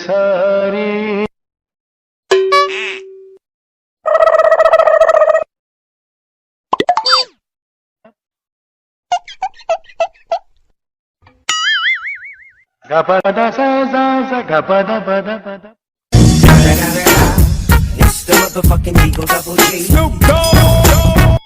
सारी gapada sa sa sa gapada pada pada. It's the motherfucking Eagle Double G. Snoop Dogg.